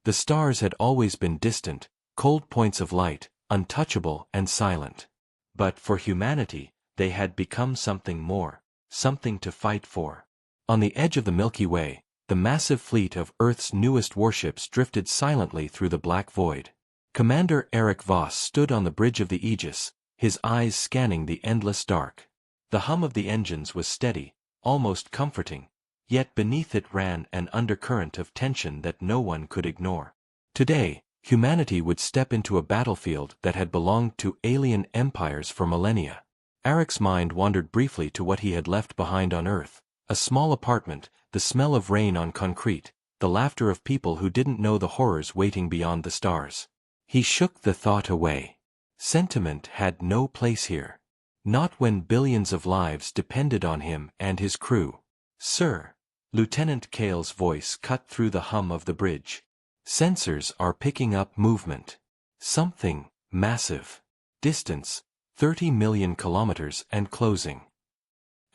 The stars had always been distant, cold points of light, untouchable and silent. But for humanity, they had become something more, something to fight for. On the edge of the Milky Way, the massive fleet of Earth's newest warships drifted silently through the black void. Commander Eric Voss stood on the bridge of the Aegis, his eyes scanning the endless dark. The hum of the engines was steady, almost comforting, yet beneath it ran an undercurrent of tension that no one could ignore. Today, humanity would step into a battlefield that had belonged to alien empires for millennia. Eric's mind wandered briefly to what he had left behind on Earth, a small apartment, the smell of rain on concrete, the laughter of people who didn't know the horrors waiting beyond the stars. He shook the thought away. Sentiment had no place here. Not when billions of lives depended on him and his crew. "Sir," Lieutenant Kale's voice cut through the hum of the bridge. "Sensors are picking up movement. Something massive. Distance, 30 million kilometers and closing."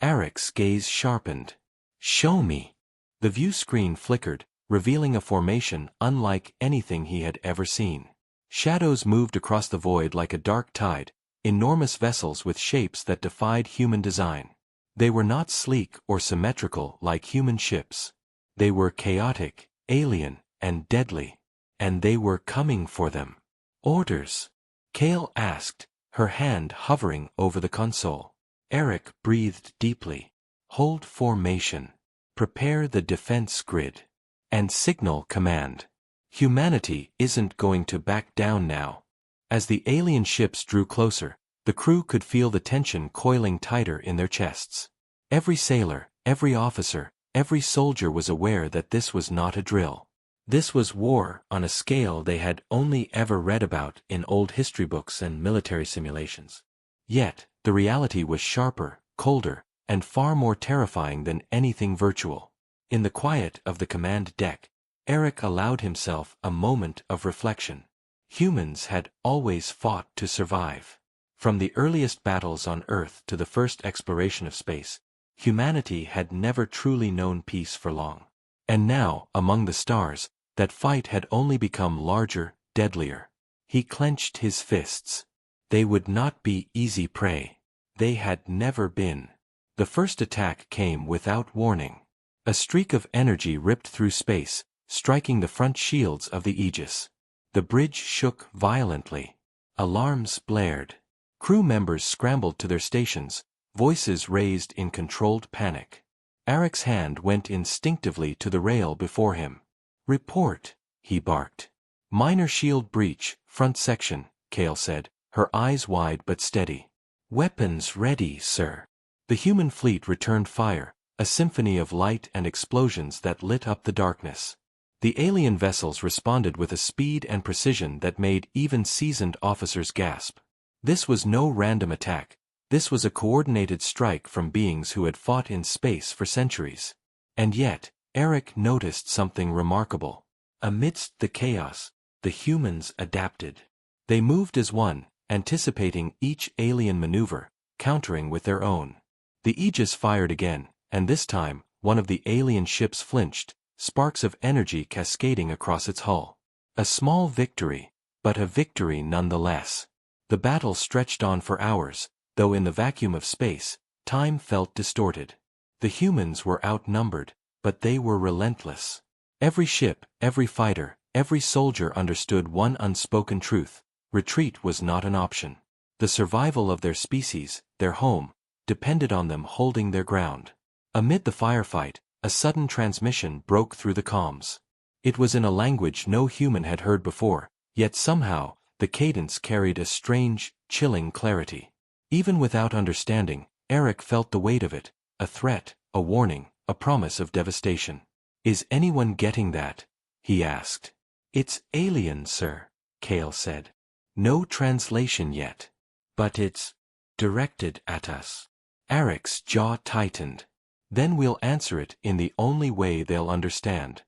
Eric's gaze sharpened. "Show me." The view screen flickered, revealing a formation unlike anything he had ever seen. Shadows moved across the void like a dark tide, enormous vessels with shapes that defied human design. They were not sleek or symmetrical like human ships. They were chaotic, alien, and deadly. And they were coming for them. "Orders?" Kale asked, her hand hovering over the console. Eric breathed deeply. "Hold formation. Prepare the defense grid. And signal command. Humanity isn't going to back down now." As the alien ships drew closer, the crew could feel the tension coiling tighter in their chests. Every sailor, every officer, every soldier was aware that this was not a drill. This was war on a scale they had only ever read about in old history books and military simulations. Yet, the reality was sharper, colder, and far more terrifying than anything virtual. In the quiet of the command deck, Eric allowed himself a moment of reflection. Humans had always fought to survive. From the earliest battles on Earth to the first exploration of space, humanity had never truly known peace for long. And now, among the stars, that fight had only become larger, deadlier. He clenched his fists. They would not be easy prey. They had never been. The first attack came without warning. A streak of energy ripped through space, striking the front shields of the Aegis. The bridge shook violently. Alarms blared. Crew members scrambled to their stations, voices raised in controlled panic. Eric's hand went instinctively to the rail before him. "Report," he barked. "Minor shield breach, front section," Kale said, her eyes wide but steady. "Weapons ready, sir." The human fleet returned fire, a symphony of light and explosions that lit up the darkness. The alien vessels responded with a speed and precision that made even seasoned officers gasp. This was no random attack. This was a coordinated strike from beings who had fought in space for centuries. And yet, Eric noticed something remarkable. Amidst the chaos, the humans adapted. They moved as one, anticipating each alien maneuver, countering with their own. The Aegis fired again, and this time, one of the alien ships flinched, sparks of energy cascading across its hull. A small victory, but a victory nonetheless. The battle stretched on for hours, though in the vacuum of space, time felt distorted. The humans were outnumbered, but they were relentless. Every ship, every fighter, every soldier understood one unspoken truth: retreat was not an option. The survival of their species, their home, depended on them holding their ground. Amid the firefight, a sudden transmission broke through the comms. It was in a language no human had heard before, yet somehow, the cadence carried a strange, chilling clarity. Even without understanding, Eric felt the weight of it, a threat, a warning, a promise of devastation. "Is anyone getting that?" he asked. "It's alien, sir," Kale said. "No translation yet. But it's directed at us." Eric's jaw tightened. "Then we'll answer it in the only way they'll understand."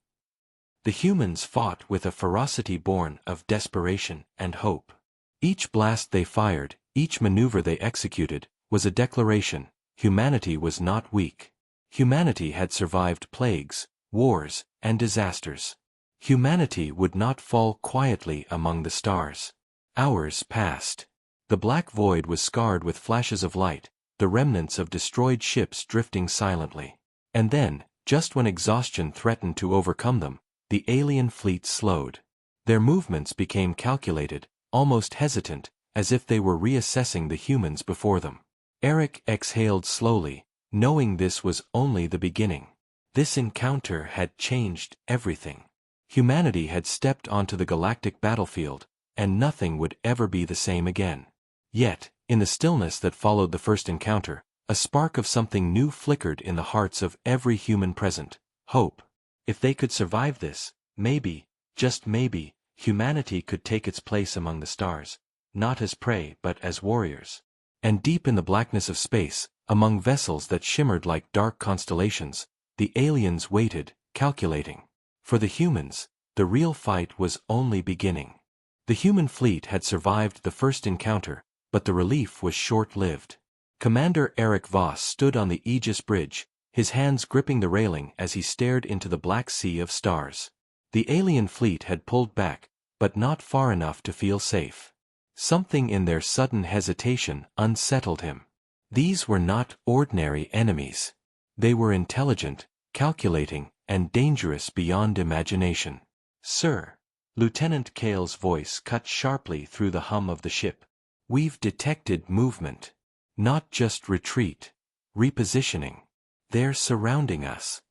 The humans fought with a ferocity born of desperation and hope. Each blast they fired, each maneuver they executed, was a declaration: humanity was not weak. Humanity had survived plagues, wars, and disasters. Humanity would not fall quietly among the stars. Hours passed. The black void was scarred with flashes of light, the remnants of destroyed ships drifting silently. And then, just when exhaustion threatened to overcome them, the alien fleet slowed. Their movements became calculated, almost hesitant, as if they were reassessing the humans before them. Eric exhaled slowly, knowing this was only the beginning. This encounter had changed everything. Humanity had stepped onto the galactic battlefield, and nothing would ever be the same again. Yet, in the stillness that followed the first encounter, a spark of something new flickered in the hearts of every human present: hope. If they could survive this, maybe, just maybe, humanity could take its place among the stars, not as prey but as warriors. And deep in the blackness of space, among vessels that shimmered like dark constellations, the aliens waited, calculating. For the humans, the real fight was only beginning. The human fleet had survived the first encounter, but the relief was short-lived. Commander Eric Voss stood on the Aegis Bridge, his hands gripping the railing as he stared into the black sea of stars. The alien fleet had pulled back, but not far enough to feel safe. Something in their sudden hesitation unsettled him. These were not ordinary enemies. They were intelligent, calculating, and dangerous beyond imagination. "Sir," Lieutenant Kale's voice cut sharply through the hum of the ship, "we've detected movement. Not just retreat. Repositioning. They're surrounding us."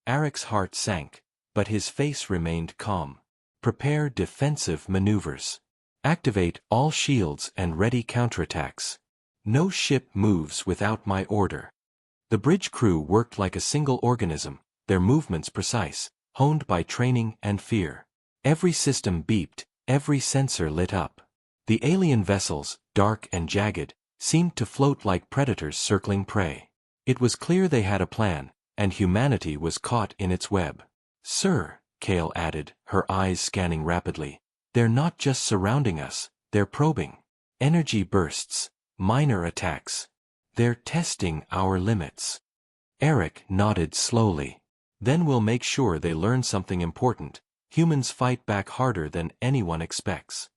Eric's heart sank, but his face remained calm. "Prepare defensive maneuvers. Activate all shields and ready counterattacks. No ship moves without my order." The bridge crew worked like a single organism, their movements precise, honed by training and fear. Every system beeped, every sensor lit up. The alien vessels, dark and jagged, seemed to float like predators circling prey. It was clear they had a plan, and humanity was caught in its web. "Sir," Kale added, her eyes scanning rapidly, "they're not just surrounding us, they're probing. Energy bursts, minor attacks. They're testing our limits." Eric nodded slowly. "Then we'll make sure they learn something important. Humans fight back harder than anyone expects."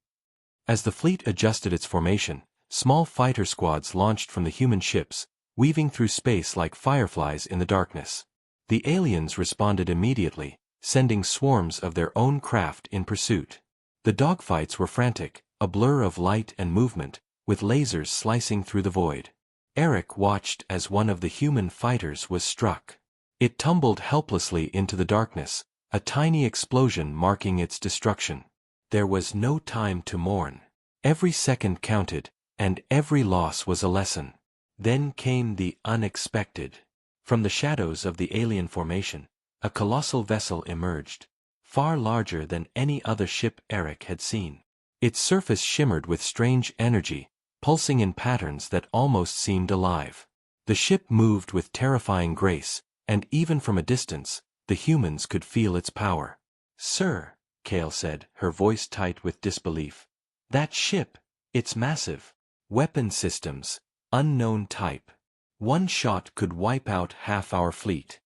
As the fleet adjusted its formation, small fighter squads launched from the human ships, weaving through space like fireflies in the darkness. The aliens responded immediately, sending swarms of their own craft in pursuit. The dogfights were frantic, a blur of light and movement, with lasers slicing through the void. Eric watched as one of the human fighters was struck. It tumbled helplessly into the darkness, a tiny explosion marking its destruction. There was no time to mourn. Every second counted, and every loss was a lesson. Then came the unexpected. From the shadows of the alien formation, a colossal vessel emerged, far larger than any other ship Eric had seen. Its surface shimmered with strange energy, pulsing in patterns that almost seemed alive. The ship moved with terrifying grace, and even from a distance, the humans could feel its power. "Sir," Kale said, her voice tight with disbelief, "that ship, it's massive. Weapon systems, unknown type. One shot could wipe out half our fleet."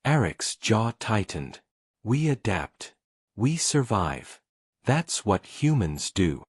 Eric's jaw tightened. "We adapt. We survive. That's what humans do."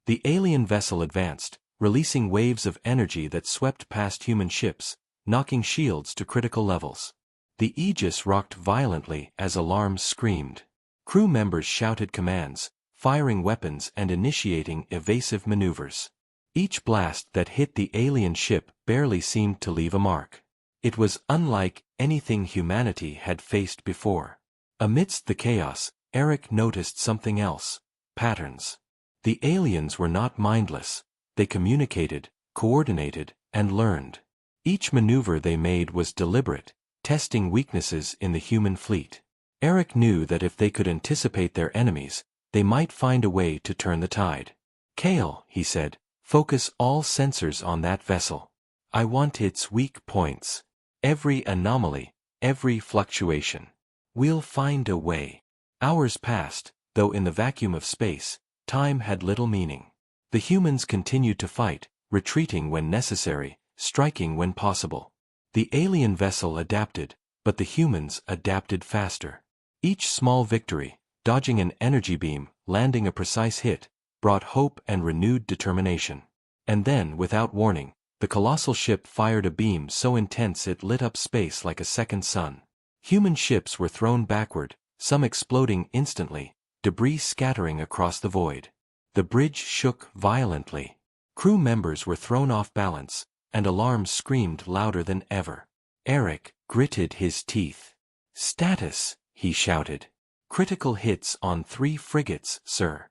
The alien vessel advanced, releasing waves of energy that swept past human ships, knocking shields to critical levels. The Aegis rocked violently as alarms screamed. Crew members shouted commands, firing weapons and initiating evasive maneuvers. Each blast that hit the alien ship barely seemed to leave a mark. It was unlike anything humanity had faced before. Amidst the chaos, Eric noticed something else: patterns. The aliens were not mindless. They communicated, coordinated, and learned. Each maneuver they made was deliberate, testing weaknesses in the human fleet. Eric knew that if they could anticipate their enemies, they might find a way to turn the tide. "Kale," he said, "focus all sensors on that vessel. I want its weak points. Every anomaly, every fluctuation. We'll find a way." Hours passed, though in the vacuum of space, time had little meaning. The humans continued to fight, retreating when necessary, striking when possible. The alien vessel adapted, but the humans adapted faster. Each small victory, dodging an energy beam, landing a precise hit, brought hope and renewed determination. And then, without warning, the colossal ship fired a beam so intense it lit up space like a second sun. Human ships were thrown backward, some exploding instantly, debris scattering across the void. The bridge shook violently. Crew members were thrown off balance, and alarms screamed louder than ever. Eric gritted his teeth. "Status," he shouted. "Critical hits on 3 frigates, sir."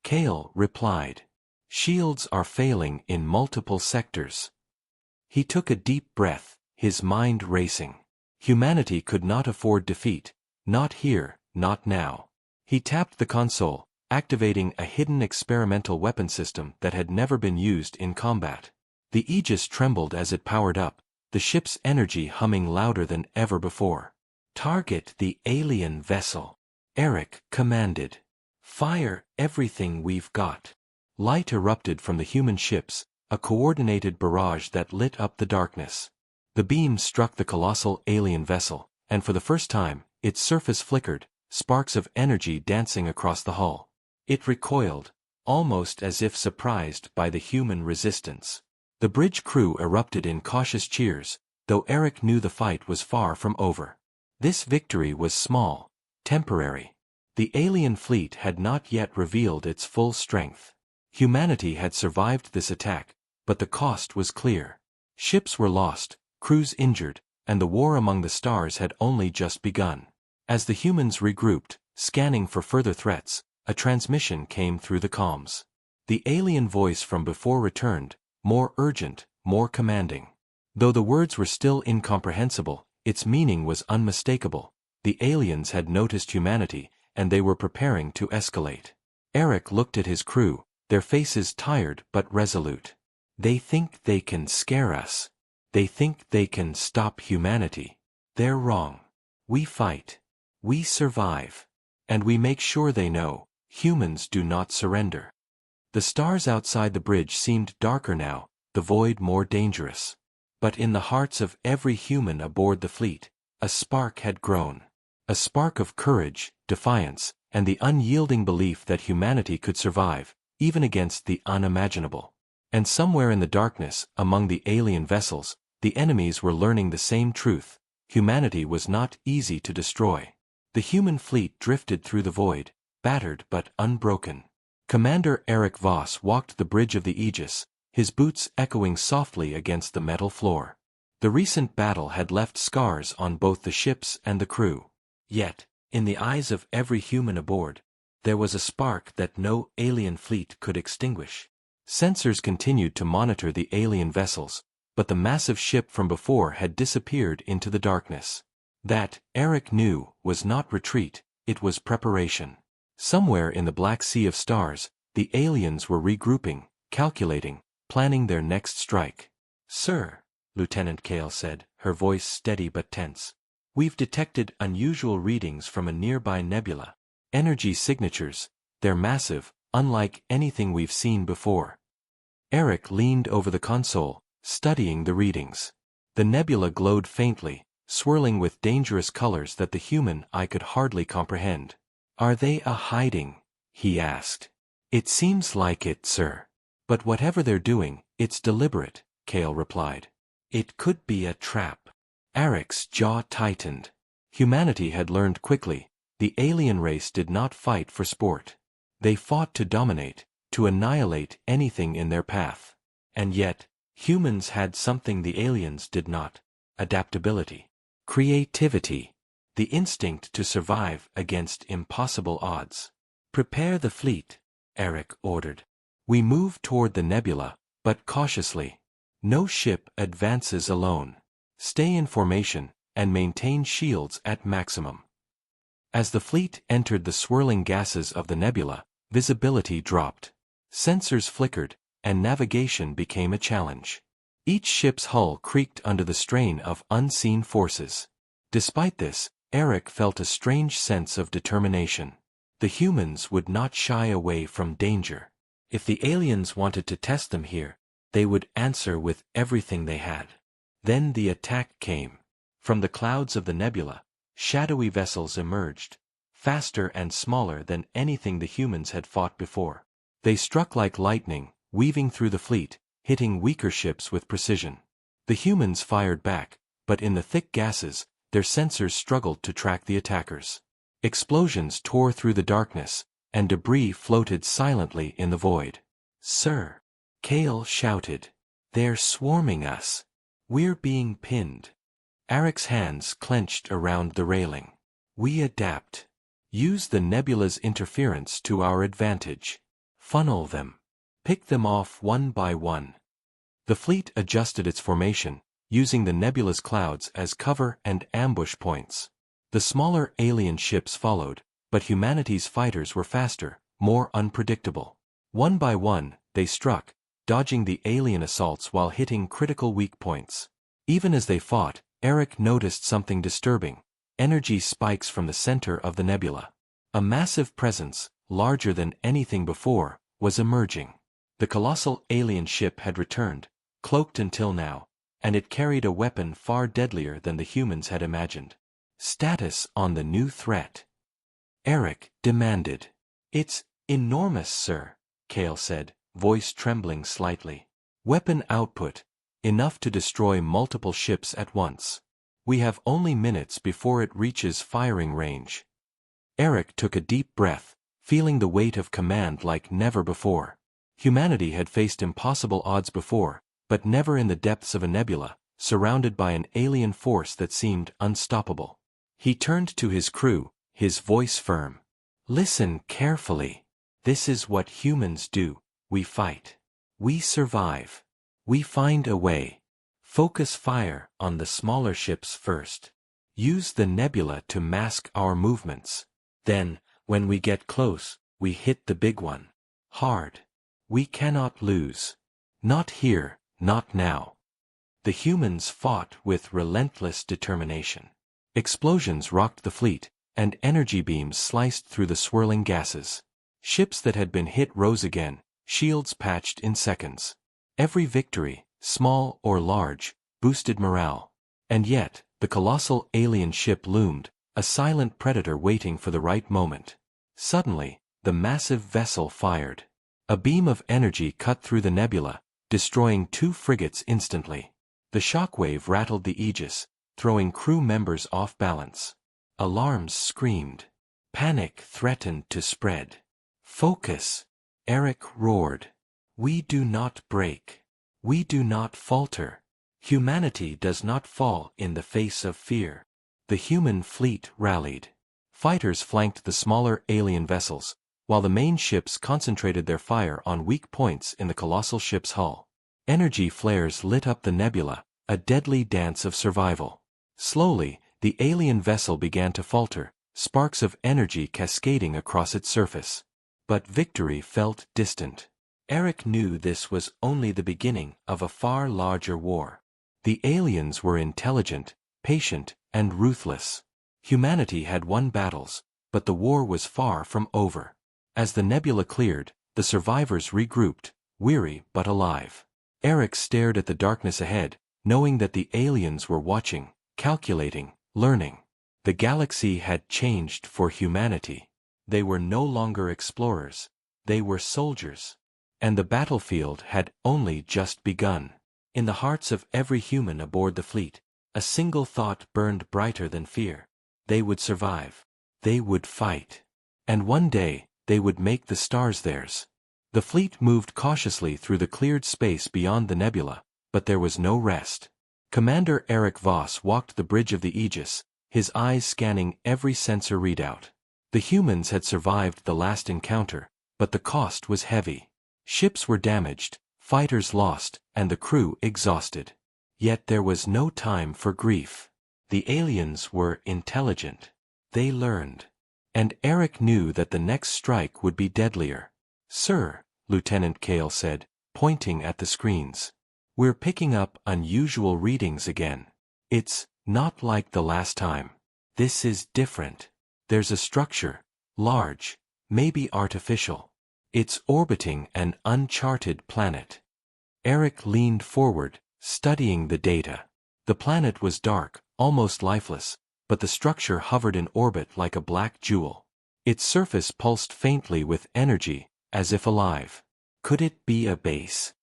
Cale replied. "Shields are failing in multiple sectors." He took a deep breath, his mind racing. Humanity could not afford defeat, not here, not now. He tapped the console, activating a hidden experimental weapon system that had never been used in combat. The Aegis trembled as it powered up, the ship's energy humming louder than ever before. "Target the alien vessel," Eric commanded. "Fire everything we've got." Light erupted from the human ships, a coordinated barrage that lit up the darkness. The beam struck the colossal alien vessel, and for the first time, its surface flickered, sparks of energy dancing across the hull. It recoiled, almost as if surprised by the human resistance. The bridge crew erupted in cautious cheers, though Eric knew the fight was far from over. This victory was small, temporary. The alien fleet had not yet revealed its full strength. Humanity had survived this attack, but the cost was clear. Ships were lost, crews injured, and the war among the stars had only just begun. As the humans regrouped, scanning for further threats, a transmission came through the comms. The alien voice from before returned, more urgent, more commanding. Though the words were still incomprehensible, its meaning was unmistakable. The aliens had noticed humanity, and they were preparing to escalate. Eric looked at his crew, their faces tired but resolute. "They think they can scare us. They think they can stop humanity. They're wrong. We fight. We survive. And we make sure they know, humans do not surrender." The stars outside the bridge seemed darker now, the void more dangerous. But in the hearts of every human aboard the fleet, a spark had grown. A spark of courage, defiance, and the unyielding belief that humanity could survive, even against the unimaginable. And somewhere in the darkness, among the alien vessels, the enemies were learning the same truth: humanity was not easy to destroy. The human fleet drifted through the void, battered but unbroken. Commander Eric Voss walked the bridge of the Aegis, his boots echoing softly against the metal floor. The recent battle had left scars on both the ships and the crew. Yet, in the eyes of every human aboard, there was a spark that no alien fleet could extinguish. Sensors continued to monitor the alien vessels, but the massive ship from before had disappeared into the darkness. That, Eric knew, was not retreat, it was preparation. Somewhere in the Black Sea of Stars, the aliens were regrouping, calculating, planning their next strike. "Sir," Lieutenant Cale said, her voice steady but tense, "we've detected unusual readings from a nearby nebula. Energy signatures. They're massive, unlike anything we've seen before." Eric leaned over the console, studying the readings. The nebula glowed faintly, swirling with dangerous colors that the human eye could hardly comprehend. "Are they a hiding?" he asked. "It seems like it, sir. But whatever they're doing, it's deliberate," Cale replied. "It could be a trap." Eric's jaw tightened. Humanity had learned quickly: the alien race did not fight for sport. They fought to dominate, to annihilate anything in their path. And yet, humans had something the aliens did not: adaptability, creativity, the instinct to survive against impossible odds. "Prepare the fleet," Eric ordered. "We move toward the nebula, but cautiously. No ship advances alone. Stay in formation, and maintain shields at maximum." As the fleet entered the swirling gases of the nebula, visibility dropped. Sensors flickered, and navigation became a challenge. Each ship's hull creaked under the strain of unseen forces. Despite this, Eric felt a strange sense of determination. The humans would not shy away from danger. If the aliens wanted to test them here, they would answer with everything they had. Then the attack came. From the clouds of the nebula, shadowy vessels emerged, faster and smaller than anything the humans had fought before. They struck like lightning, weaving through the fleet, hitting weaker ships with precision. The humans fired back, but in the thick gases, their sensors struggled to track the attackers. Explosions tore through the darkness, and debris floated silently in the void. "Sir," Kale shouted. "They're swarming us. We're being pinned." Eric's hands clenched around the railing. "We adapt. Use the nebula's interference to our advantage. Funnel them. Pick them off one by one." The fleet adjusted its formation, using the nebula's clouds as cover and ambush points. The smaller alien ships followed, but humanity's fighters were faster, more unpredictable. One by one, they struck, dodging the alien assaults while hitting critical weak points. Even as they fought, Eric noticed something disturbing: energy spikes from the center of the nebula. A massive presence, larger than anything before, was emerging. The colossal alien ship had returned, cloaked until now, and it carried a weapon far deadlier than the humans had imagined. "Status on the new threat?" Eric demanded. "It's enormous, sir," Kale said, voice trembling slightly. "Weapon output, enough to destroy multiple ships at once. We have only minutes before it reaches firing range." Eric took a deep breath, feeling the weight of command like never before. Humanity had faced impossible odds before, but never in the depths of a nebula, surrounded by an alien force that seemed unstoppable. He turned to his crew, his voice firm. "Listen carefully. This is what humans do. We fight. We survive. We find a way. Focus fire on the smaller ships first. Use the nebula to mask our movements. Then, when we get close, we hit the big one. Hard. We cannot lose. Not here, not now." The humans fought with relentless determination. Explosions rocked the fleet, and energy beams sliced through the swirling gases. Ships that had been hit rose again, shields patched in seconds. Every victory, small or large, boosted morale. And yet, the colossal alien ship loomed, a silent predator waiting for the right moment. Suddenly, the massive vessel fired. A beam of energy cut through the nebula, destroying 2 frigates instantly. The shockwave rattled the Aegis, throwing crew members off balance. Alarms screamed. Panic threatened to spread. "Focus!" Eric roared. "We do not break. We do not falter. Humanity does not fall in the face of fear." The human fleet rallied. Fighters flanked the smaller alien vessels, while the main ships concentrated their fire on weak points in the colossal ship's hull. Energy flares lit up the nebula, a deadly dance of survival. Slowly, the alien vessel began to falter, sparks of energy cascading across its surface. But victory felt distant. Eric knew this was only the beginning of a far larger war. The aliens were intelligent, patient, and ruthless. Humanity had won battles, but the war was far from over. As the nebula cleared, the survivors regrouped, weary but alive. Eric stared at the darkness ahead, knowing that the aliens were watching, calculating, learning. The galaxy had changed for humanity. They were no longer explorers. They were soldiers. And the battlefield had only just begun. In the hearts of every human aboard the fleet, a single thought burned brighter than fear. They would survive. They would fight. And one day, they would make the stars theirs. The fleet moved cautiously through the cleared space beyond the nebula, but there was no rest. Commander Eric Voss walked the bridge of the Aegis, his eyes scanning every sensor readout. The humans had survived the last encounter, but the cost was heavy. Ships were damaged, fighters lost, and the crew exhausted. Yet there was no time for grief. The aliens were intelligent. They learned. And Eric knew that the next strike would be deadlier. "Sir," Lieutenant Kale said, pointing at the screens. "We're picking up unusual readings again. It's not like the last time. This is different. There's a structure, large, maybe artificial. It's orbiting an uncharted planet." Eric leaned forward, studying the data. The planet was dark, almost lifeless, but the structure hovered in orbit like a black jewel. Its surface pulsed faintly with energy, as if alive. Could it be a base?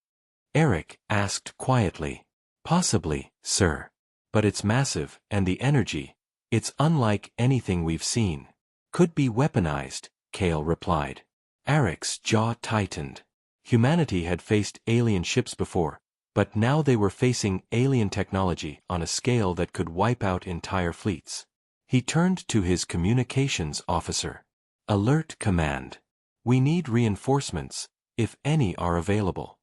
Eric asked quietly. Possibly, sir. But it's massive, and the energy, it's unlike anything we've seen. Could be weaponized, Kale replied. Eric's jaw tightened. Humanity had faced alien ships before, but now they were facing alien technology on a scale that could wipe out entire fleets. He turned to his communications officer. Alert command. We need reinforcements, if any are available.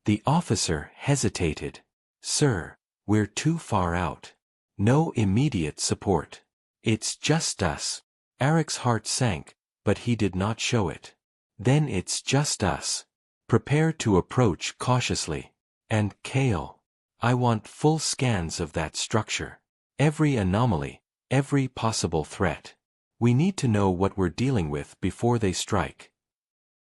The officer hesitated. Sir, we're too far out. No immediate support. It's just us. Eric's heart sank, but he did not show it. Then it's just us. Prepare to approach cautiously. And Kale, I want full scans of that structure. Every anomaly, every possible threat. We need to know what we're dealing with before they strike.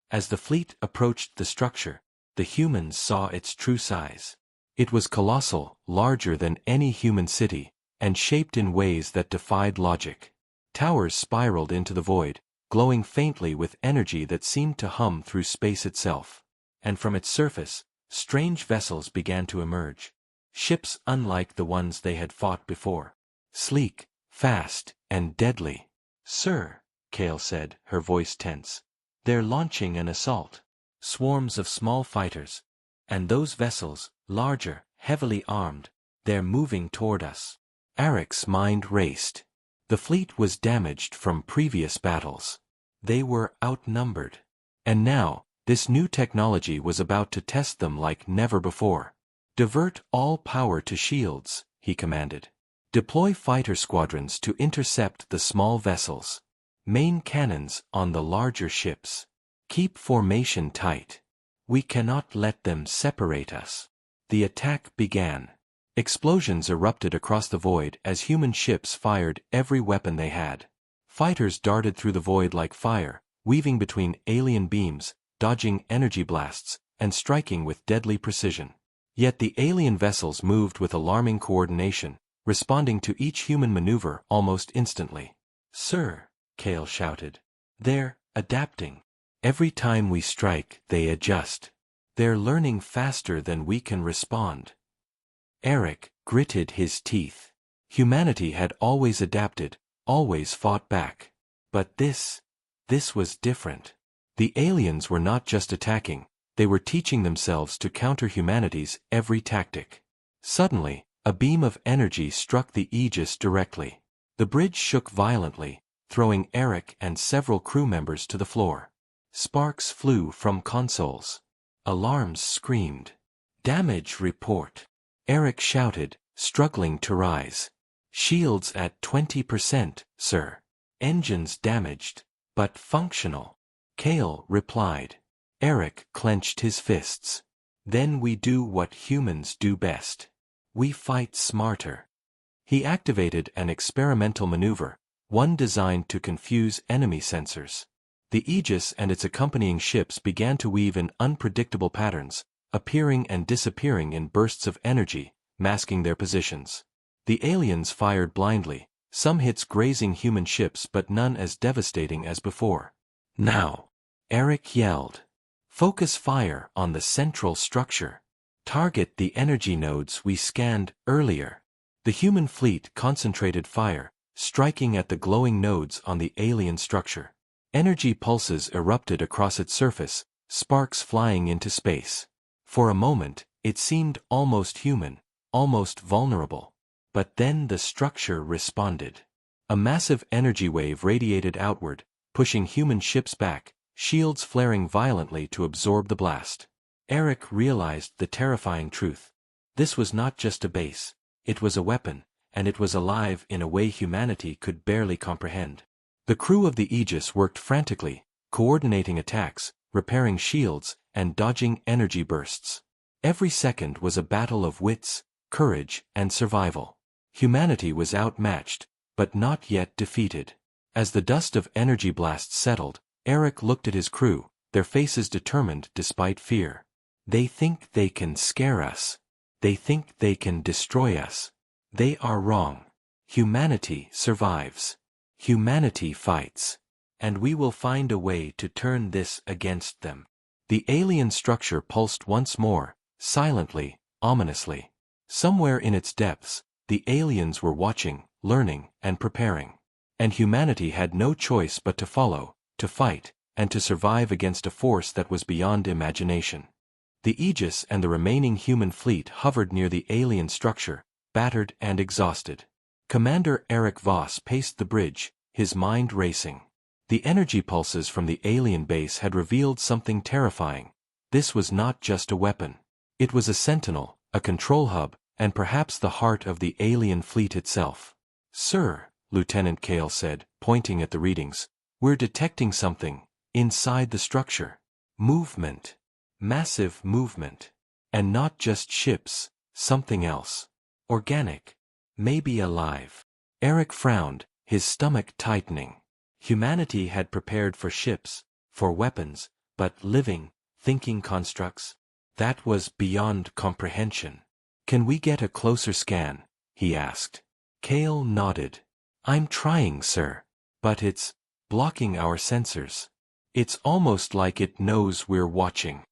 As the fleet approached the structure, the humans saw its true size. It was colossal, larger than any human city, and shaped in ways that defied logic. Towers spiraled into the void, glowing faintly with energy that seemed to hum through space itself. And from its surface, strange vessels began to emerge. Ships unlike the ones they had fought before. Sleek, fast, and deadly. Sir, Kale said, her voice tense. They're launching an assault. Swarms of small fighters. And those vessels, larger, heavily armed, they're moving toward us. Eric's mind raced. The fleet was damaged from previous battles. They were outnumbered. And now, this new technology was about to test them like never before. Divert all power to shields, he commanded. Deploy fighter squadrons to intercept the small vessels. Main cannons on the larger ships. Keep formation tight. We cannot let them separate us. The attack began. Explosions erupted across the void as human ships fired every weapon they had. Fighters darted through the void like fire, weaving between alien beams, dodging energy blasts, and striking with deadly precision. Yet the alien vessels moved with alarming coordination, responding to each human maneuver almost instantly. Sir, Kale shouted. They're adapting. Every time we strike, they adjust. They're learning faster than we can respond. Eric gritted his teeth. Humanity had always adapted, always fought back. But this was different. The aliens were not just attacking, they were teaching themselves to counter humanity's every tactic. Suddenly, a beam of energy struck the Aegis directly. The bridge shook violently, throwing Eric and several crew members to the floor. Sparks flew from consoles. Alarms screamed. Damage report. Eric shouted, struggling to rise. Shields at 20%, sir. Engines damaged, but functional. Kale replied. Eric clenched his fists. Then we do what humans do best. We fight smarter. He activated an experimental maneuver, one designed to confuse enemy sensors. The Aegis and its accompanying ships began to weave in unpredictable patterns, appearing and disappearing in bursts of energy, masking their positions. The aliens fired blindly, some hits grazing human ships but none as devastating as before. Now, Eric yelled. Focus fire on the central structure. Target the energy nodes we scanned earlier. The human fleet concentrated fire, striking at the glowing nodes on the alien structure. Energy pulses erupted across its surface, sparks flying into space. For a moment, it seemed almost human, almost vulnerable. But then the structure responded. A massive energy wave radiated outward, pushing human ships back, shields flaring violently to absorb the blast. Eric realized the terrifying truth. This was not just a base, it was a weapon, and it was alive in a way humanity could barely comprehend. The crew of the Aegis worked frantically, coordinating attacks, repairing shields, and dodging energy bursts. Every second was a battle of wits, courage, and survival. Humanity was outmatched, but not yet defeated. As the dust of energy blasts settled, Eric looked at his crew, their faces determined despite fear. They think they can scare us. They think they can destroy us. They are wrong. Humanity survives. Humanity fights. and we will find a way to turn this against them. The alien structure pulsed once more, silently, ominously. Somewhere in its depths, the aliens were watching, learning, and preparing. And humanity had no choice but to follow, to fight, and to survive against a force that was beyond imagination. The Aegis and the remaining human fleet hovered near the alien structure, battered and exhausted. Commander Eric Voss paced the bridge, his mind racing. The energy pulses from the alien base had revealed something terrifying. This was not just a weapon. It was a sentinel, a control hub, and perhaps the heart of the alien fleet itself. "Sir," Lieutenant Cale said, pointing at the readings, "we're detecting something inside the structure. Movement. Massive movement. And not just ships, something else. Organic. Maybe alive." Eric frowned, his stomach tightening. Humanity had prepared for ships, for weapons, but living, thinking constructs? That was beyond comprehension. "Can we get a closer scan?" he asked. Cale nodded. "I'm trying, sir. But it's blocking our sensors. It's almost like it knows we're watching."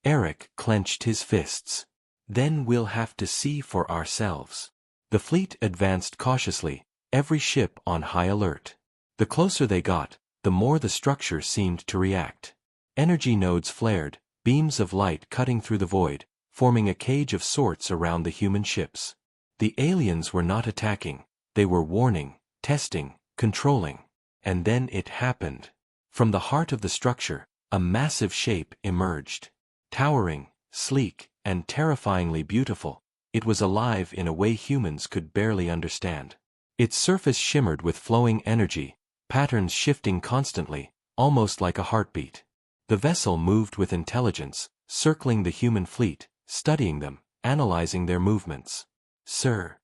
Eric clenched his fists. "Then we'll have to see for ourselves." The fleet advanced cautiously, every ship on high alert. The closer they got, the more the structure seemed to react. Energy nodes flared, beams of light cutting through the void, forming a cage of sorts around the human ships. The aliens were not attacking, they were warning, testing, controlling. And then it happened. From the heart of the structure, a massive shape emerged. Towering, sleek, and terrifyingly beautiful, it was alive in a way humans could barely understand. Its surface shimmered with flowing energy, patterns shifting constantly, almost like a heartbeat. The vessel moved with intelligence, circling the human fleet, studying them, analyzing their movements. "Sir,"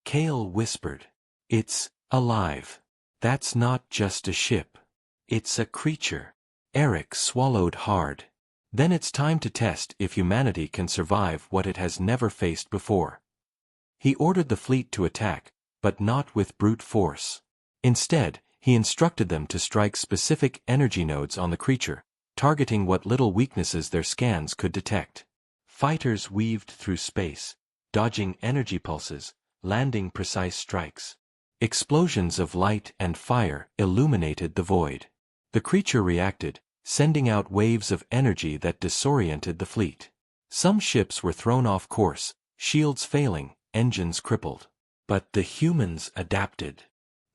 Cale whispered, "it's alive. That's not just a ship. It's a creature." Eric swallowed hard. "Then it's time to test if humanity can survive what it has never faced before." He ordered the fleet to attack, but not with brute force. Instead, he instructed them to strike specific energy nodes on the creature, targeting what little weaknesses their scans could detect. Fighters weaved through space, dodging energy pulses, landing precise strikes. Explosions of light and fire illuminated the void. The creature reacted, sending out waves of energy that disoriented the fleet. Some ships were thrown off course, shields failing, engines crippled. But the humans adapted.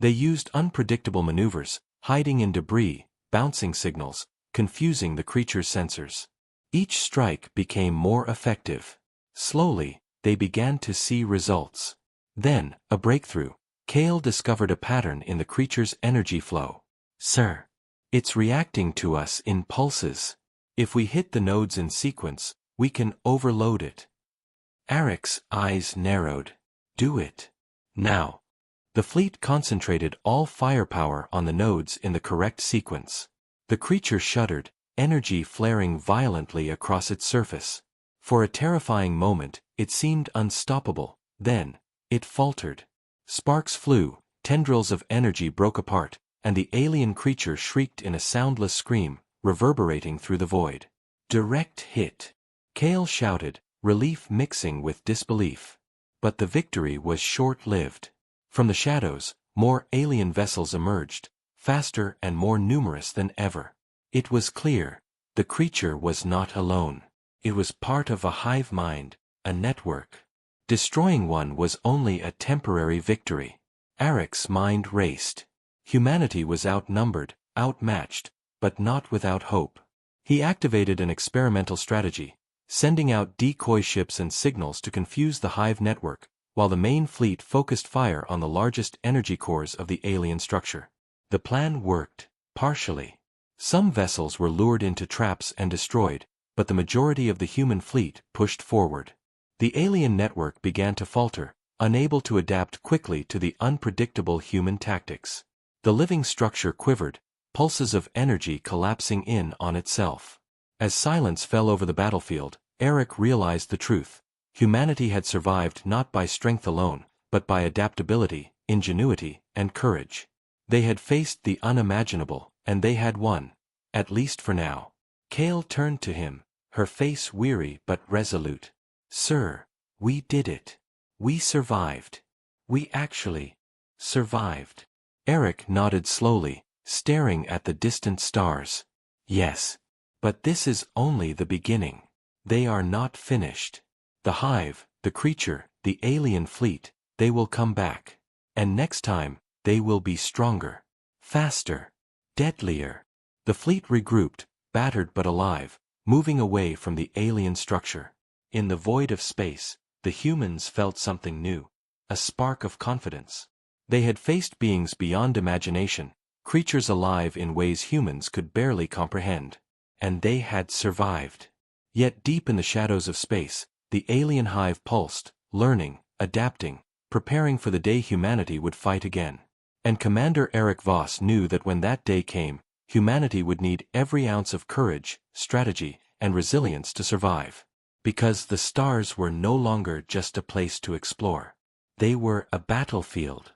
They used unpredictable maneuvers, hiding in debris, bouncing signals, confusing the creature's sensors. Each strike became more effective. Slowly, they began to see results. Then, a breakthrough. Cale discovered a pattern in the creature's energy flow. "Sir, it's reacting to us in pulses. If we hit the nodes in sequence, we can overload it." Eric's eyes narrowed. "Do it. Now." The fleet concentrated all firepower on the nodes in the correct sequence. The creature shuddered, energy flaring violently across its surface. For a terrifying moment, it seemed unstoppable. Then, it faltered. Sparks flew, tendrils of energy broke apart, and the alien creature shrieked in a soundless scream, reverberating through the void. "Direct hit!" Cale shouted, relief mixing with disbelief. But the victory was short-lived. From the shadows, more alien vessels emerged, faster and more numerous than ever. It was clear, the creature was not alone. It was part of a hive mind, a network. Destroying one was only a temporary victory. Eric's mind raced. Humanity was outnumbered, outmatched, but not without hope. He activated an experimental strategy, sending out decoy ships and signals to confuse the hive network, while the main fleet focused fire on the largest energy cores of the alien structure. The plan worked, partially. Some vessels were lured into traps and destroyed, but the majority of the human fleet pushed forward. The alien network began to falter, unable to adapt quickly to the unpredictable human tactics. The living structure quivered, pulses of energy collapsing in on itself. As silence fell over the battlefield, Eric realized the truth. Humanity had survived not by strength alone, but by adaptability, ingenuity, and courage. They had faced the unimaginable, and they had won. At least for now. Kale turned to him, her face weary but resolute. "Sir, we did it. We survived. We actually survived." Eric nodded slowly, staring at the distant stars. "Yes. But this is only the beginning. They are not finished. The hive, the creature, the alien fleet, they will come back. And next time, they will be stronger, faster, deadlier." The fleet regrouped, battered but alive, moving away from the alien structure. In the void of space, the humans felt something new, a spark of confidence. They had faced beings beyond imagination, creatures alive in ways humans could barely comprehend. And they had survived. Yet deep in the shadows of space, the alien hive pulsed, learning, adapting, preparing for the day humanity would fight again. And Commander Eric Voss knew that when that day came, humanity would need every ounce of courage, strategy, and resilience to survive. Because the stars were no longer just a place to explore. They were a battlefield.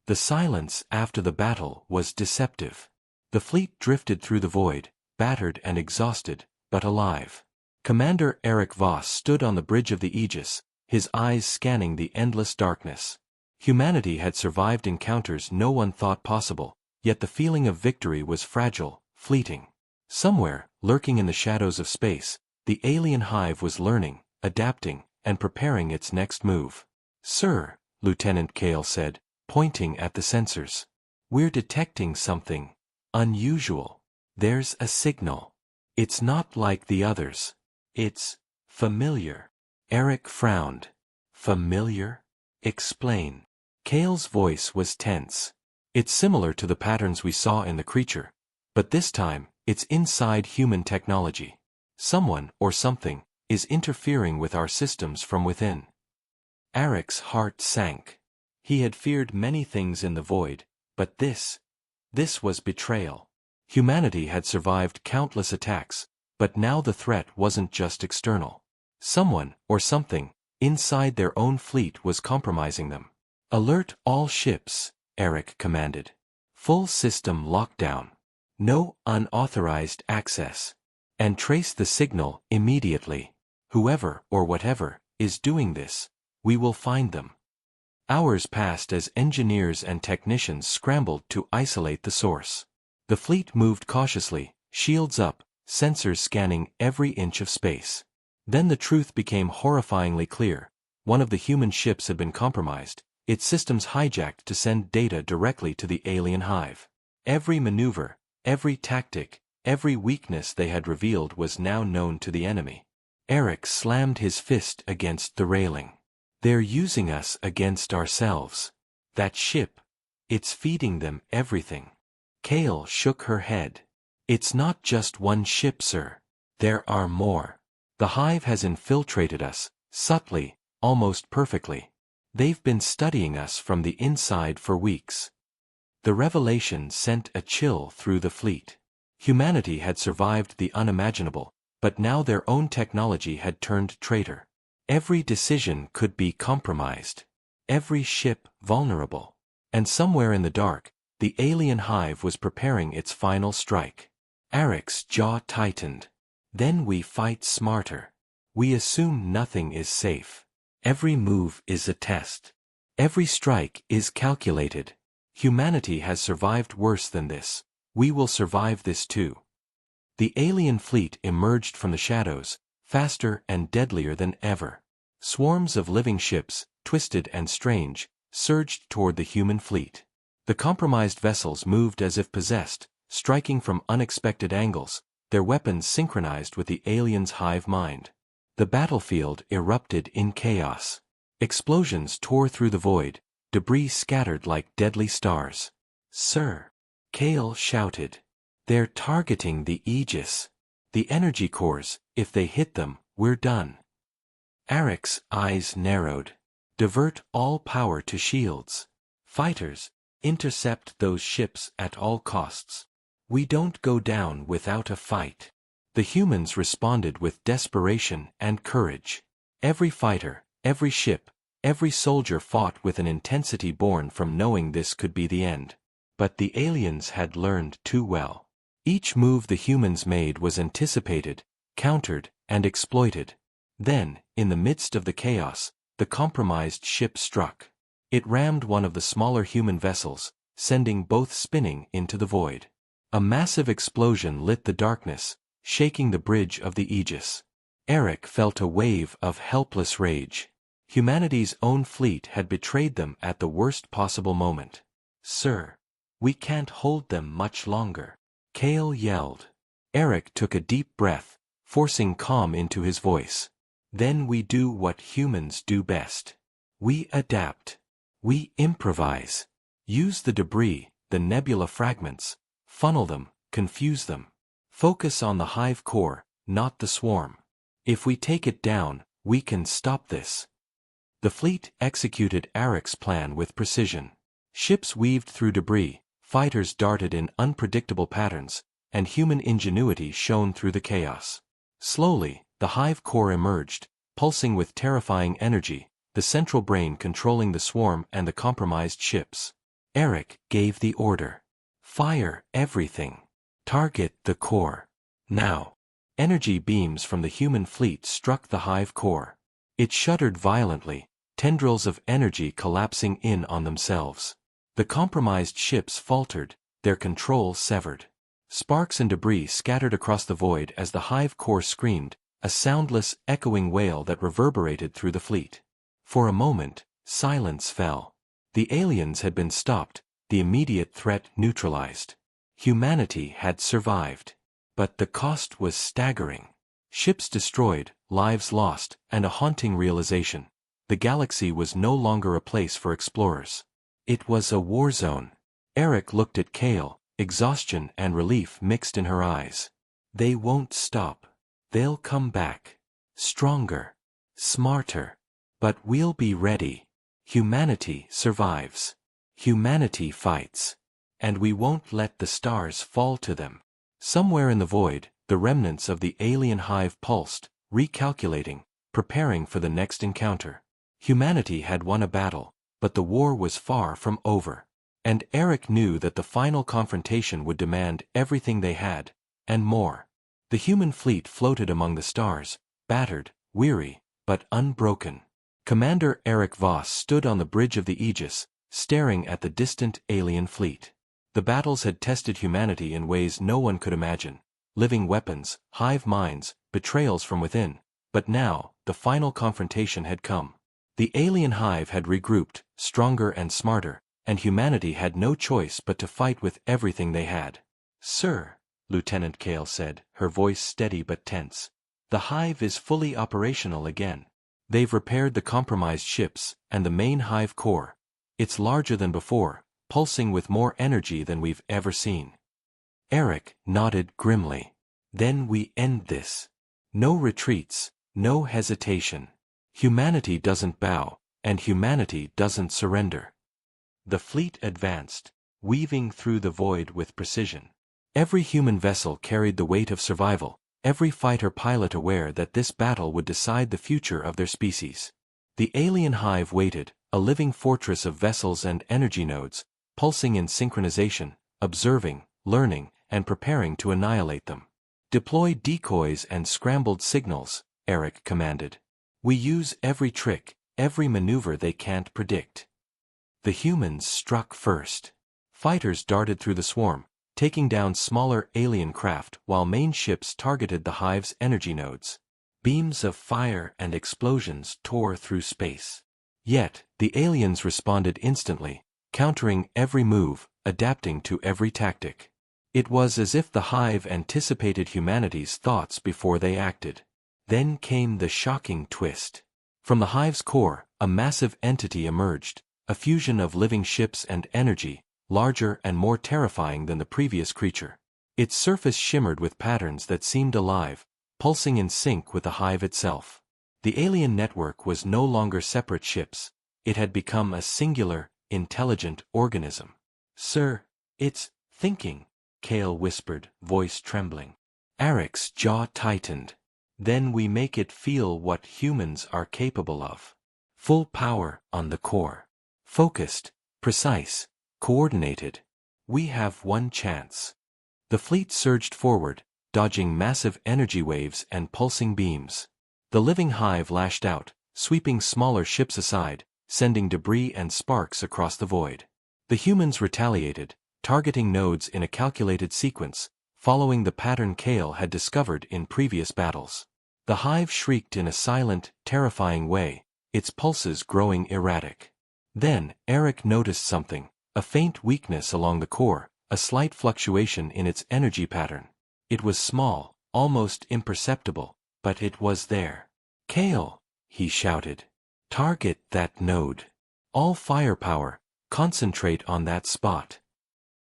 The silence after the battle was deceptive. The fleet drifted through the void, battered and exhausted, but alive. Commander Eric Voss stood on the bridge of the Aegis, his eyes scanning the endless darkness. Humanity had survived encounters no one thought possible, yet the feeling of victory was fragile, fleeting. Somewhere, lurking in the shadows of space, the alien hive was learning, adapting, and preparing its next move. "Sir," Lieutenant Kale said, pointing at the sensors. "We're detecting something unusual. There's a signal. It's not like the others. It's familiar." Eric frowned. "Familiar? Explain." Kale's voice was tense. "It's similar to the patterns we saw in the creature, but this time, it's inside human technology. Someone, or something, is interfering with our systems from within." Eric's heart sank. He had feared many things in the void, but this was betrayal. Humanity had survived countless attacks, but now the threat wasn't just external. Someone, or something, inside their own fleet was compromising them. "Alert all ships," Eric commanded. "Full system lockdown. No unauthorized access. And trace the signal immediately. Whoever, or whatever, is doing this, we will find them." Hours passed as engineers and technicians scrambled to isolate the source. The fleet moved cautiously, shields up, sensors scanning every inch of space. Then the truth became horrifyingly clear. One of the human ships had been compromised, its systems hijacked to send data directly to the alien hive. Every maneuver, every tactic, every weakness they had revealed was now known to the enemy. Eric slammed his fist against the railing. "They're using us against ourselves. That ship, it's feeding them everything." Kale shook her head. "It's not just one ship, sir. There are more. The hive has infiltrated us, subtly, almost perfectly. They've been studying us from the inside for weeks." The revelation sent a chill through the fleet. Humanity had survived the unimaginable, but now their own technology had turned traitor. Every decision could be compromised. Every ship vulnerable. And somewhere in the dark, the alien hive was preparing its final strike. Eric's jaw tightened. "Then we fight smarter. We assume nothing is safe. Every move is a test. Every strike is calculated. Humanity has survived worse than this. We will survive this too." The alien fleet emerged from the shadows, faster and deadlier than ever. Swarms of living ships, twisted and strange, surged toward the human fleet. The compromised vessels moved as if possessed, striking from unexpected angles, their weapons synchronized with the aliens' hive mind. The battlefield erupted in chaos. Explosions tore through the void, debris scattered like deadly stars. "Sir," Kale shouted. "They're targeting the Aegis. The energy cores, if they hit them, we're done." Eric's eyes narrowed. "Divert all power to shields. Fighters, intercept those ships at all costs. We don't go down without a fight." The humans responded with desperation and courage. Every fighter, every ship, every soldier fought with an intensity born from knowing this could be the end. But the aliens had learned too well. Each move the humans made was anticipated, countered, and exploited. Then, in the midst of the chaos, the compromised ship struck. It rammed one of the smaller human vessels, sending both spinning into the void. A massive explosion lit the darkness, shaking the bridge of the Aegis. Eric felt a wave of helpless rage. Humanity's own fleet had betrayed them at the worst possible moment. "Sir, we can't hold them much longer," Kale yelled. Eric took a deep breath, forcing calm into his voice. "Then we do what humans do best. We adapt. We improvise. Use the debris, the nebula fragments. Funnel them, confuse them. Focus on the hive core, not the swarm. If we take it down, we can stop this." The fleet executed Eric's plan with precision. Ships weaved through debris, fighters darted in unpredictable patterns, and human ingenuity shone through the chaos. Slowly, the hive core emerged, pulsing with terrifying energy, the central brain controlling the swarm and the compromised ships. Eric gave the order. "Fire everything. Target the core. Now." Energy beams from the human fleet struck the hive core. It shuddered violently, tendrils of energy collapsing in on themselves. The compromised ships faltered, their control severed. Sparks and debris scattered across the void as the hive core screamed, a soundless, echoing wail that reverberated through the fleet. For a moment, silence fell. The aliens had been stopped, the immediate threat neutralized. Humanity had survived. But the cost was staggering. Ships destroyed, lives lost, and a haunting realization. The galaxy was no longer a place for explorers. It was a war zone. Eric looked at Kale, exhaustion and relief mixed in her eyes. "They won't stop. They'll come back. Stronger. Smarter. But we'll be ready. Humanity survives. Humanity fights. And we won't let the stars fall to them." Somewhere in the void, the remnants of the alien hive pulsed, recalculating, preparing for the next encounter. Humanity had won a battle, but the war was far from over. And Eric knew that the final confrontation would demand everything they had, and more. The human fleet floated among the stars, battered, weary, but unbroken. Commander Eric Voss stood on the bridge of the Aegis, staring at the distant alien fleet. The battles had tested humanity in ways no one could imagine. Living weapons, hive minds, betrayals from within. But now, the final confrontation had come. The alien hive had regrouped, stronger and smarter, and humanity had no choice but to fight with everything they had. "Sir," Lieutenant Kale said, her voice steady but tense, "the hive is fully operational again. They've repaired the compromised ships, and the main hive core. It's larger than before, pulsing with more energy than we've ever seen." Eric nodded grimly. "Then we end this. No retreats, no hesitation. Humanity doesn't bow, and humanity doesn't surrender." The fleet advanced, weaving through the void with precision. Every human vessel carried the weight of survival, every fighter pilot aware that this battle would decide the future of their species. The alien hive waited, a living fortress of vessels and energy nodes, pulsing in synchronization, observing, learning, and preparing to annihilate them. "Deploy decoys and scrambled signals," Eric commanded. "We use every trick, every maneuver they can't predict." The humans struck first. Fighters darted through the swarm, taking down smaller alien craft while main ships targeted the hive's energy nodes. Beams of fire and explosions tore through space. Yet, the aliens responded instantly, countering every move, adapting to every tactic. It was as if the hive anticipated humanity's thoughts before they acted. Then came the shocking twist. From the hive's core, a massive entity emerged, a fusion of living ships and energy, larger and more terrifying than the previous creature. Its surface shimmered with patterns that seemed alive, pulsing in sync with the hive itself. The alien network was no longer separate ships. It had become a singular, intelligent organism. "Sir, it's thinking," Kale whispered, voice trembling. Eric's jaw tightened. "Then we make it feel what humans are capable of. Full power on the core. Focused, precise, coordinated. We have one chance." The fleet surged forward, dodging massive energy waves and pulsing beams. The living hive lashed out, sweeping smaller ships aside, sending debris and sparks across the void. The humans retaliated, targeting nodes in a calculated sequence, following the pattern Kale had discovered in previous battles. The hive shrieked in a silent, terrifying way, its pulses growing erratic. Then, Eric noticed something, a faint weakness along the core, a slight fluctuation in its energy pattern. It was small, almost imperceptible, but it was there. "Kale!" he shouted. "Target that node. All firepower, concentrate on that spot."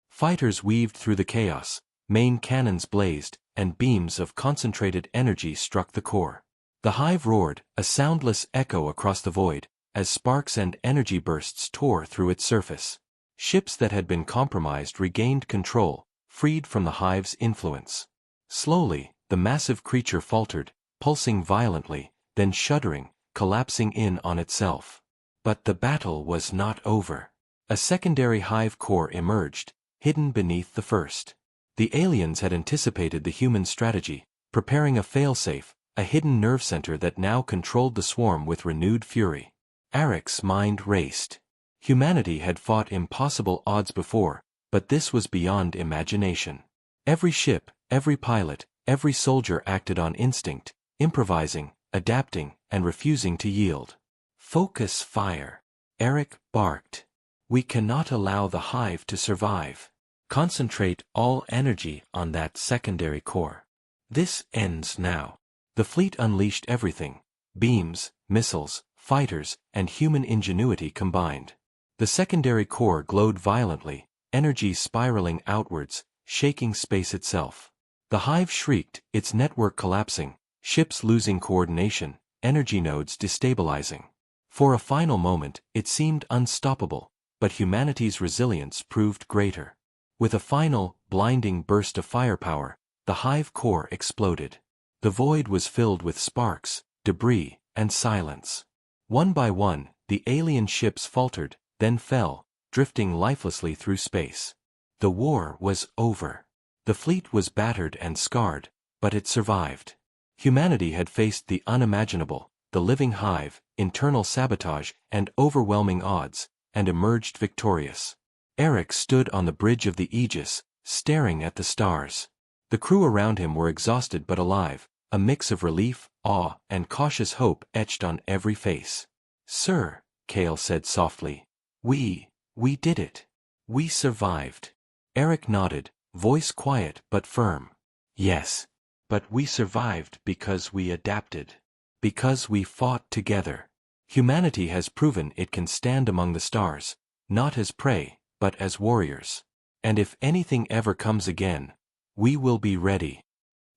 Fighters weaved through the chaos, main cannons blazed, and beams of concentrated energy struck the core. The hive roared, a soundless echo across the void, as sparks and energy bursts tore through its surface. Ships that had been compromised regained control, freed from the hive's influence. Slowly, the massive creature faltered, pulsing violently, then shuddering, collapsing in on itself. But the battle was not over. A secondary hive core emerged, hidden beneath the first. The aliens had anticipated the human strategy, preparing a failsafe, a hidden nerve center that now controlled the swarm with renewed fury. Eric's mind raced. Humanity had fought impossible odds before, but this was beyond imagination. Every ship, every pilot, every soldier acted on instinct, improvising, adapting, and refusing to yield. "Focus fire," Eric barked. "We cannot allow the hive to survive. Concentrate all energy on that secondary core. This ends now." The fleet unleashed everything: beams, missiles, fighters, and human ingenuity combined. The secondary core glowed violently, energy spiraling outwards, shaking space itself. The hive shrieked, its network collapsing, ships losing coordination, energy nodes destabilizing. For a final moment, it seemed unstoppable, but humanity's resilience proved greater. With a final, blinding burst of firepower, the hive core exploded. The void was filled with sparks, debris, and silence. One by one, the alien ships faltered, then fell, drifting lifelessly through space. The war was over. The fleet was battered and scarred, but it survived. Humanity had faced the unimaginable, the living hive, internal sabotage, and overwhelming odds, and emerged victorious. Eric stood on the bridge of the Aegis, staring at the stars. The crew around him were exhausted but alive, a mix of relief, awe, and cautious hope etched on every face. "Sir," Kale said softly, We did it. We survived." Eric nodded, voice quiet but firm. "Yes. But we survived because we adapted. Because we fought together. Humanity has proven it can stand among the stars, not as prey, but as warriors. And if anything ever comes again, we will be ready."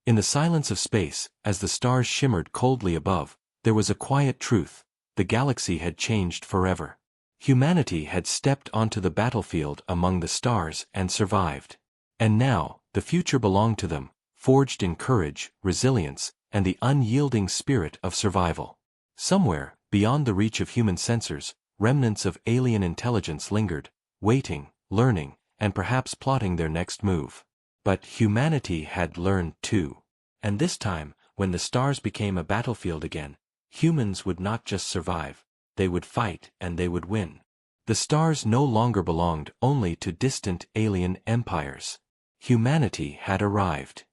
In the silence of space, as the stars shimmered coldly above, there was a quiet truth: the galaxy had changed forever. Humanity had stepped onto the battlefield among the stars and survived. And now, the future belonged to them, forged in courage, resilience, and the unyielding spirit of survival. Somewhere, beyond the reach of human sensors, remnants of alien intelligence lingered, waiting, learning, and perhaps plotting their next move. But humanity had learned too. And this time, when the stars became a battlefield again, humans would not just survive, they would fight and they would win. The stars no longer belonged only to distant alien empires. Humanity had arrived.